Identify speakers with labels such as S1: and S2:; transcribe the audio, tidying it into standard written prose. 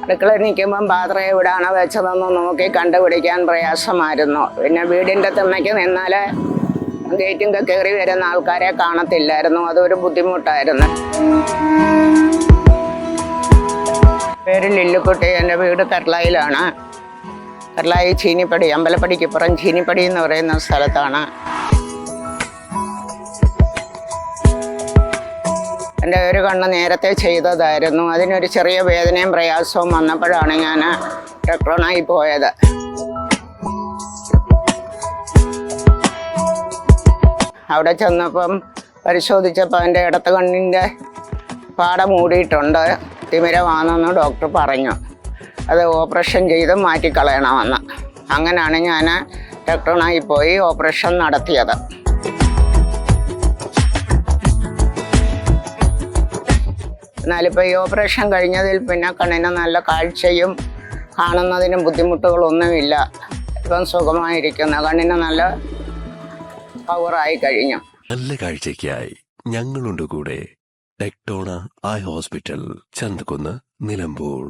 S1: അടുക്കളയിൽ നിൽക്കുമ്പം പാത്രം എവിടെയാണ് വെച്ചതെന്ന് നോക്കി കണ്ടുപിടിക്കാൻ പ്രയാസമായിരുന്നു. പിന്നെ വീടിൻ്റെ തിണ്ണയ്ക്ക് നിന്നാൽ ഗേറ്റിൻ്റെ കയറി വരുന്ന ആൾക്കാരെ കാണത്തില്ലായിരുന്നു. അതൊരു ബുദ്ധിമുട്ടായിരുന്നു. പേര് ലില്ലുക്കുട്ടി. എൻ്റെ വീട് കർലായിലാണ്. കർലായി ചീനിപ്പടി, അമ്പലപ്പടിക്കിപ്പുറം ചീനിപ്പടി എന്ന് പറയുന്ന സ്ഥലത്താണ്. എൻ്റെ ഒരു കണ്ണ് നേരത്തെ ചെയ്തതായിരുന്നു. അതിനൊരു ചെറിയ വേദനയും പ്രയാസവും വന്നപ്പോഴാണ് ഞാൻ ടെക്ട്രോണായി പോയത്. അവിടെ ചെന്നപ്പം പരിശോധിച്ചപ്പോൾ എൻ്റെ ഇടത്ത് കണ്ണിൻ്റെ പാട മൂടിയിട്ടുണ്ട്, തിമിരമാണെന്ന് ഡോക്ടർ പറഞ്ഞു. അത് ഓപ്പറേഷൻ ചെയ്ത് മാറ്റിക്കളയണമെന്ന്. അങ്ങനെയാണ് ഞാൻ ടെക്ട്രോണായി പോയി ഓപ്പറേഷൻ നടത്തിയത്. എന്നാലിപ്പോൾ ഈ ഓപ്പറേഷൻ കഴിഞ്ഞതിൽ പിന്നെ കണ്ണിന് നല്ല കാഴ്ചയും കാണുന്നതിനും ബുദ്ധിമുട്ടുകളൊന്നുമില്ല. ഇപ്പം സുഖമായിരിക്കുന്നു. കണ്ണിന് നല്ല പവറായി കഴിഞ്ഞു.
S2: നല്ല കാഴ്ചയ്ക്കായി ഞങ്ങളുണ്ട് കൂടെ. ടെക്ടോണ ഐ ഹോസ്പിറ്റൽ, ചന്തക്കുന്ന്, നിലമ്പൂർ.